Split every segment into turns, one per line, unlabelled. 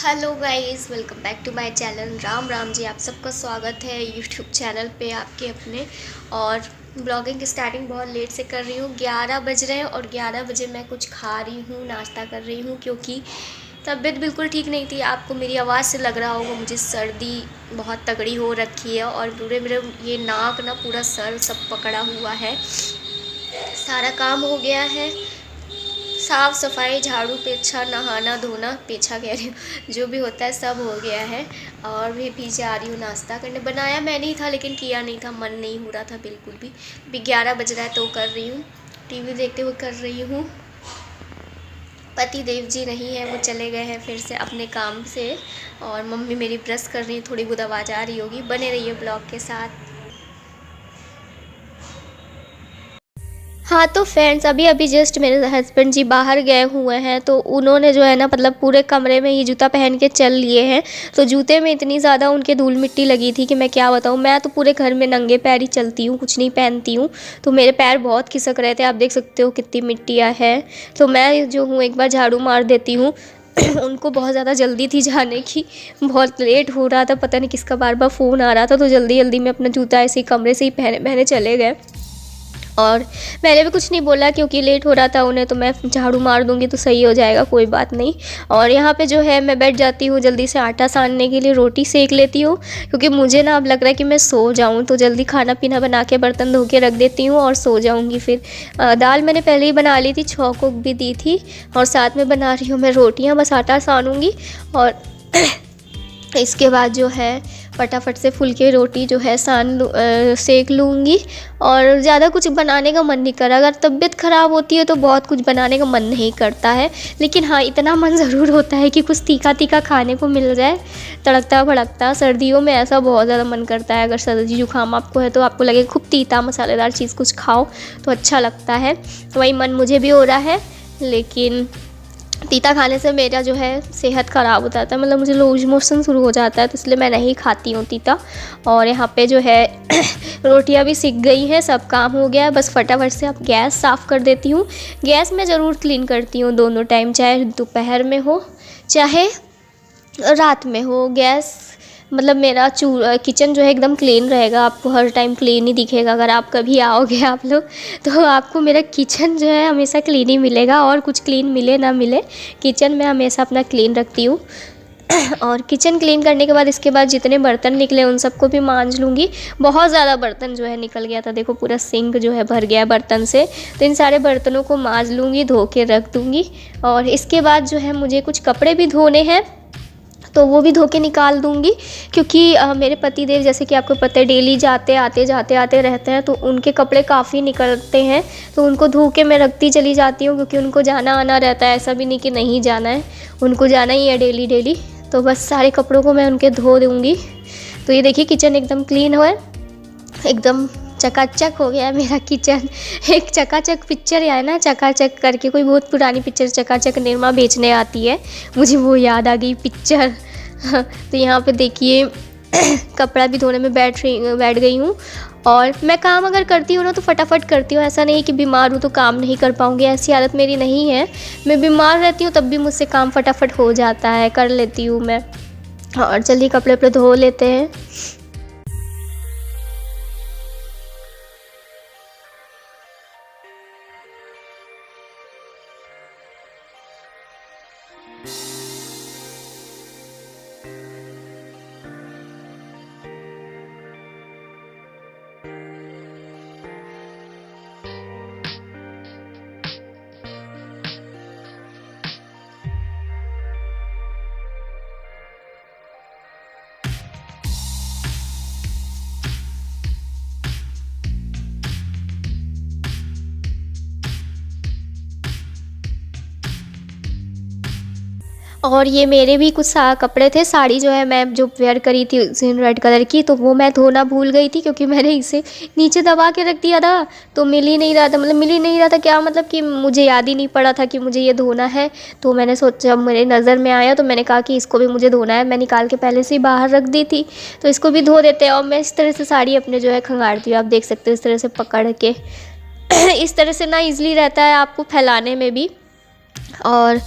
Hello guys, welcome back to my channel. Ram Ram ji. आप सबका स्वागत है यूट्यूब चैनल पे आपके अपने। और ब्लॉगिंग की स्टार्टिंग बहुत लेट से कर रही हूँ। 11 बज रहे हैं और 11 बजे मैं कुछ खा रही हूँ, नाश्ता कर रही हूँ, क्योंकि तबीयत बिल्कुल ठीक नहीं थी। आपको मेरी आवाज़ से लग रहा होगा मुझे सर्दी बहुत तगड़ी हो रखी है और पूरे मेरे ये नाक ना पूरा सर सब पकड़ा हुआ है। सारा काम हो गया है, साफ़ सफाई, झाड़ू पोछा, नहाना धोना, पोछा कह रही हूँ, जो भी होता है सब हो गया है। और भी जा रही हूँ नाश्ता करने। बनाया मैंने ही था लेकिन किया नहीं था, मन नहीं हो रहा था बिल्कुल भी। अभी 11 बज रहा है तो कर रही हूँ, टीवी देखते हुए कर रही हूँ। पति देव जी नहीं है, वो चले गए हैं फिर से अपने काम से। और मम्मी मेरी ब्रश कर रही है, थोड़ी बहुत आवाज़ आ रही होगी। बने रहिए ब्लॉग के साथ। हाँ तो फ्रेंड्स, अभी अभी जस्ट मेरे हस्बैंड जी बाहर गए हुए हैं, तो उन्होंने जो है ना मतलब पूरे कमरे में ही जूता पहन के चल लिए हैं। तो जूते में इतनी ज़्यादा उनके धूल मिट्टी लगी थी कि मैं क्या बताऊँ। मैं तो पूरे घर में नंगे पैर ही चलती हूँ, कुछ नहीं पहनती हूँ। तो मेरे पैर बहुत खिसक रहे थे, आप देख सकते हो कितनी मिट्टियाँ है। तो मैं जो हूँ एक बार झाड़ू मार देती हूँ। उनको बहुत ज़्यादा जल्दी थी जाने की, बहुत लेट हो रहा था, पता नहीं किसका बार बार फ़ोन आ रहा था। तो जल्दी जल्दी में अपना जूता ऐसे ही कमरे से ही पहने पहने चले गए। और मैंने भी कुछ नहीं बोला क्योंकि लेट हो रहा था उन्हें, तो मैं झाड़ू मार दूंगी तो सही हो जाएगा, कोई बात नहीं। और यहाँ पे जो है मैं बैठ जाती हूँ जल्दी से आटा सानने के लिए, रोटी सेक लेती हूँ, क्योंकि मुझे ना अब लग रहा है कि मैं सो जाऊँ। तो जल्दी खाना पीना बना के बर्तन धो के रख देती हूँ और सो जाऊँगी फिर। दाल मैंने पहले ही बना ली थी, छौंक भी दी थी। और साथ में बना रही हूँ मैं रोटियाँ, बस आटा सानूँगी और इसके बाद जो है फटाफट से फुलके रोटी जो है सेक लूँगी। और ज़्यादा कुछ बनाने का मन नहीं करा। अगर तबीयत ख़राब होती है तो बहुत कुछ बनाने का मन नहीं करता है, लेकिन हाँ इतना मन ज़रूर होता है कि कुछ तीखा तीखा खाने को मिल जाए, तड़कता भड़कता। सर्दियों में ऐसा बहुत ज़्यादा मन करता है। अगर सर्दी जुकाम आपको है तो आपको लगे खूब तीता मसालेदार चीज़ कुछ खाओ तो अच्छा लगता है। तो वही मन मुझे भी हो रहा है, लेकिन तीता खाने से मेरा जो है सेहत ख़राब हो जाता है, मतलब मुझे लूज मोशन शुरू हो जाता है, तो इसलिए मैं नहीं खाती हूँ तीता। और यहाँ पे जो है रोटियाँ भी सिक गई हैं, सब काम हो गया है, बस फटाफट से अब गैस साफ़ कर देती हूँ। गैस मैं ज़रूर क्लीन करती हूँ दोनों टाइम, चाहे दोपहर में हो चाहे रात में हो। गैस मतलब मेरा किचन जो है एकदम क्लीन रहेगा, आपको हर टाइम क्लीन ही दिखेगा। अगर आप कभी आओगे आप लोग तो आपको मेरा किचन जो है हमेशा क्लीन ही मिलेगा, और कुछ क्लीन मिले ना मिले, किचन में हमेशा अपना क्लीन रखती हूँ। और किचन क्लीन करने के बाद इसके बाद जितने बर्तन निकले उन सबको भी मांज लूँगी। बहुत ज़्यादा बर्तन जो है निकल गया था, देखो पूरा सिंक जो है भर गया बर्तन से। तो इन सारे बर्तनों को मांज लूँगी, धो के रख दूँगी। और इसके बाद जो है मुझे कुछ कपड़े भी धोने हैं, तो वो भी धो के निकाल दूँगी, क्योंकि मेरे पति देव जैसे कि आपको पता है डेली जाते आते रहते हैं, तो उनके कपड़े काफ़ी निकलते हैं। तो उनको धो के मैं रखती चली जाती हूँ, क्योंकि उनको जाना आना रहता है, ऐसा भी नहीं कि नहीं जाना है, उनको जाना ही है डेली डेली। तो बस सारे कपड़ों को मैं उनके धो दूँगी। तो ये देखिए किचन एकदम क्लीन हुआ है, एकदम चकाचक हो गया है मेरा किचन। एक चकाचक पिक्चर है ना, चकाचक करके कोई बहुत पुरानी पिक्चर चकाचक निरमा बेचने आती है, मुझे वो याद आ गई पिक्चर। तो यहाँ पे देखिए कपड़ा भी धोने में बैठ गई हूँ। और मैं काम अगर करती हूँ ना तो फटाफट करती हूँ, ऐसा नहीं कि बीमार हूँ तो काम नहीं कर पाऊँगी, ऐसी आदत मेरी नहीं है। मैं बीमार रहती हूँ तब भी मुझसे काम फटाफट हो जाता है, कर लेती हूँ मैं। और चलिए कपड़े वपड़े धो लेते हैं। और ये मेरे भी कुछ कपड़े थे, साड़ी जो है मैं जो वेयर करी थी उस दिन रेड कलर की, तो वो मैं धोना भूल गई थी, क्योंकि मैंने इसे नीचे दबा के रख दिया था। तो मिल ही नहीं रहा था, मतलब मिल ही नहीं रहा था क्या, मतलब कि मुझे याद ही नहीं पड़ा था कि मुझे ये धोना है। तो मैंने सोचा, जब मेरे नज़र में आया तो मैंने कहा कि इसको भी मुझे धोना है। मैं निकाल के पहले से ही बाहर रख दी थी, तो इसको भी धो देते हैं। और मैं इस तरह से साड़ी अपने जो है खंगालती हूँ, आप देख सकते हो इस तरह से पकड़ के। इस तरह से ना ईज़िली रहता है आपको फैलाने में भी। और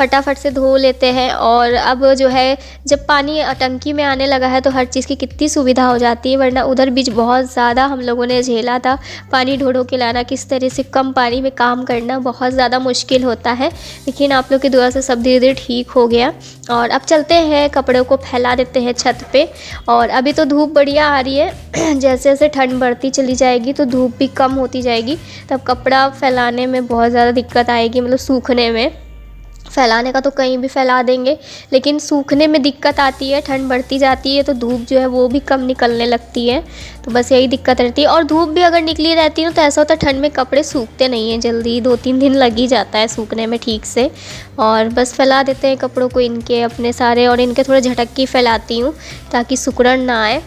फटाफट से धो लेते हैं। और अब जो है जब पानी टंकी में आने लगा है तो हर चीज़ की कितनी सुविधा हो जाती है, वरना उधर बीच बहुत ज़्यादा हम लोगों ने झेला था। पानी ढो ढो के लाना, किस तरह से कम पानी में काम करना बहुत ज़्यादा मुश्किल होता है, लेकिन आप लोग की दुआ से सब धीरे धीरे ठीक हो गया। और अब चलते हैं, कपड़ों को फैला देते हैं छत पे। और अभी तो धूप बढ़िया आ रही है जैसे जैसे ठंड बढ़ती चली जाएगी तो धूप भी कम होती जाएगी, तब कपड़ा फैलाने में बहुत ज़्यादा दिक्कत आएगी, मतलब सूखने में। फैलाने का तो कहीं भी फैला देंगे, लेकिन सूखने में दिक्कत आती है। ठंड बढ़ती जाती है तो धूप जो है वो भी कम निकलने लगती है, तो बस यही दिक्कत रहती है। और धूप भी अगर निकली रहती है तो ऐसा होता है ठंड में कपड़े सूखते नहीं हैं जल्दी, 2-3 दिन लग ही जाता है सूखने में ठीक से। और बस फैला देते हैं कपड़ों को इनके अपने सारे, और इनके थोड़े झटक के फैलाती हूँ ताकि सिकुड़न ना आए।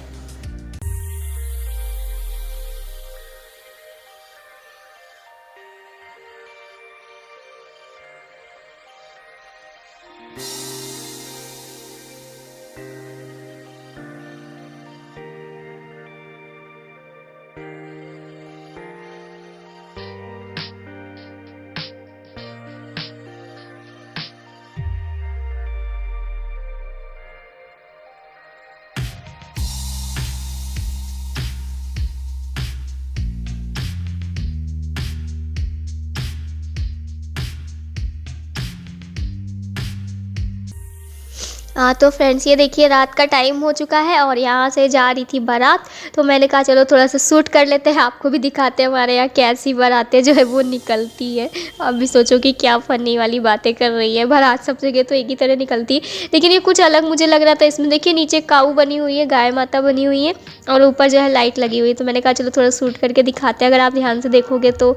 हाँ तो फ्रेंड्स ये देखिए रात का टाइम हो चुका है और यहाँ से जा रही थी बारात, तो मैंने कहा चलो थोड़ा सा शूट कर लेते हैं, आपको भी दिखाते हैं हमारे यहाँ कैसी बारातें जो है वो निकलती है। अब भी सोचो कि क्या फ़नी वाली बातें कर रही है, बारात सब जगह तो एक ही तरह निकलती है, लेकिन ये कुछ अलग मुझे लग रहा था। इसमें देखिए नीचे काऊ बनी हुई है, गाय माता बनी हुई है, और ऊपर जो है लाइट लगी हुई है, तो मैंने कहा चलो थोड़ा शूट करके दिखाते हैं। अगर आप ध्यान से देखोगे तो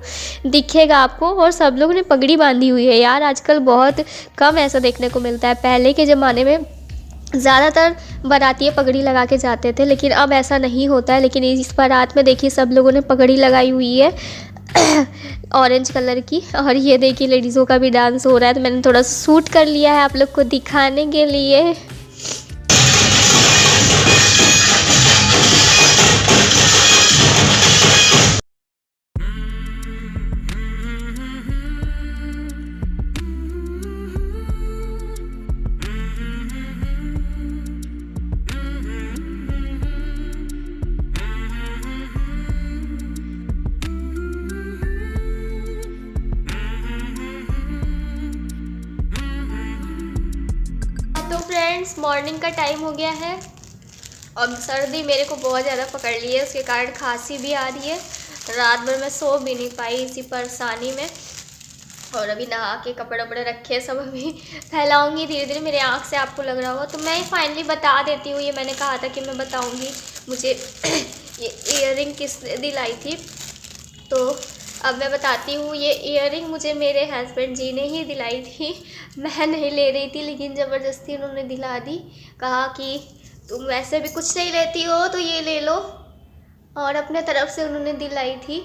दिखेगा आपको। और सब लोगों ने पगड़ी बांधी हुई है यार, आजकल बहुत कम ऐसा देखने को मिलता है। पहले के ज़माने में ज़्यादातर बारातियाँ पगड़ी लगा के जाते थे, लेकिन अब ऐसा नहीं होता है। लेकिन इस बारात में देखिए सब लोगों ने पगड़ी लगाई हुई है ऑरेंज कलर की। और ये देखिए लेडीज़ों का भी डांस हो रहा है, तो मैंने थोड़ा शूट कर लिया है आप लोग को दिखाने के लिए। तो फ्रेंड्स मॉर्निंग का टाइम हो गया है, और सर्दी मेरे को बहुत ज़्यादा पकड़ ली है, उसके कारण खांसी भी आ रही है। रात भर मैं सो भी नहीं पाई इसी परेशानी में। और अभी नहा के कपड़े वपड़े रखे सब अभी फैलाऊंगी धीरे धीरे। मेरे आँख से आपको लग रहा होगा, तो मैं फाइनली बता देती हूँ। ये मैंने कहा था कि मैं बताऊँगी। मुझे ये ईयरिंग किसने दिलाई थी, तो अब मैं बताती हूँ। ये ईयरिंग मुझे मेरे हस्बैंड जी ने ही दिलाई थी, मैं नहीं ले रही थी, लेकिन ज़बरदस्ती उन्होंने दिला दी। कहा कि तुम वैसे भी कुछ नहीं लेती हो तो ये ले लो, और अपने तरफ से उन्होंने दिलाई थी।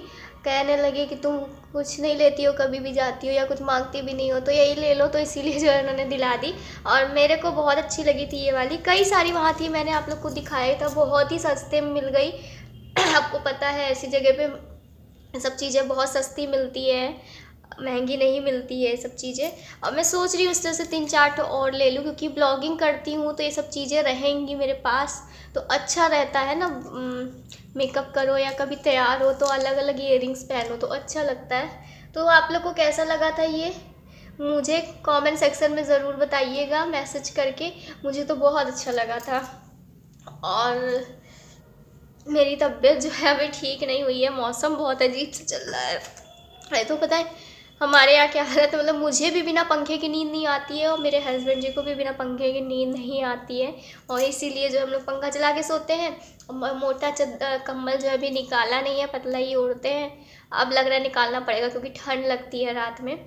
कहने लगे कि तुम कुछ नहीं लेती हो, कभी भी जाती हो या कुछ मांगती भी नहीं हो, तो यही ले लो। तो इसीलिए जो है उन्होंने दिला दी, और मेरे को बहुत अच्छी लगी थी ये वाली। कई सारी वहाँ थी, मैंने आप लोग को दिखाया था, बहुत ही सस्ते में मिल गई। आपको पता है ऐसी जगह पे सब चीज़ें बहुत सस्ती मिलती है, महंगी नहीं मिलती है सब चीज़ें। और मैं सोच रही हूँ इस तरह से 3-4 और ले लूँ, क्योंकि ब्लॉगिंग करती हूँ तो ये सब चीज़ें रहेंगी मेरे पास, तो अच्छा रहता है ना। मेकअप करो या कभी तैयार हो तो अलग अलग ईयरिंग्स पहनो तो अच्छा लगता है। तो आप लोग को कैसा लगा था ये, मुझे कमेंट सेक्शन में ज़रूर बताइएगा मैसेज करके। मुझे तो बहुत अच्छा लगा था। और मेरी तबीयत जो है अभी ठीक नहीं हुई है, मौसम बहुत अजीब से चल रहा है। तो पता है हमारे यहाँ क्या हालत है, मतलब मुझे भी बिना पंखे की नींद नहीं आती है, और मेरे हस्बैंड जी को भी बिना पंखे की नींद नहीं आती है। और इसीलिए जो हम लोग पंखा चला के सोते हैं। मोटा कम्बल जो है अभी निकाला नहीं है, पतला ही ओढ़ते हैं। अब लग रहा है निकालना पड़ेगा, क्योंकि ठंड लगती है रात में,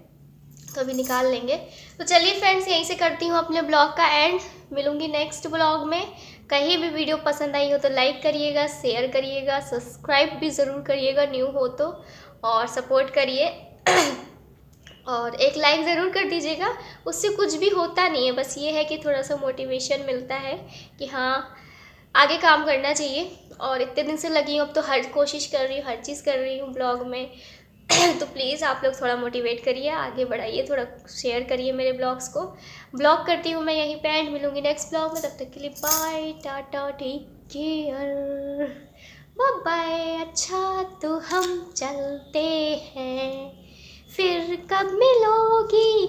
तो अभी निकाल लेंगे। तो चलिए फ्रेंड्स यहीं से करती हूँ अपने ब्लॉग का एंड। मिलूँगी नेक्स्ट ब्लॉग में। कहीं भी वीडियो पसंद आई हो तो लाइक करिएगा, शेयर करिएगा, सब्सक्राइब भी ज़रूर करिएगा न्यू हो तो, और सपोर्ट करिए। और एक लाइक ज़रूर कर दीजिएगा, उससे कुछ भी होता नहीं है, बस ये है कि थोड़ा सा मोटिवेशन मिलता है कि हाँ आगे काम करना चाहिए। और इतने दिन से लगी हूँ, अब तो हर कोशिश कर रही हूँ, हर चीज़ कर रही हूँ ब्लॉग में, तो प्लीज़ आप लोग थोड़ा मोटिवेट करिए, आगे बढ़ाइए, थोड़ा शेयर करिए मेरे ब्लॉग्स को। ब्लॉग करती हूँ मैं यहीं पे एंड, मिलूँगी नेक्स्ट ब्लॉग में, तब तक के लिए bye tata take care bye bye. अच्छा तो हम चलते हैं, फिर कब मिलोगी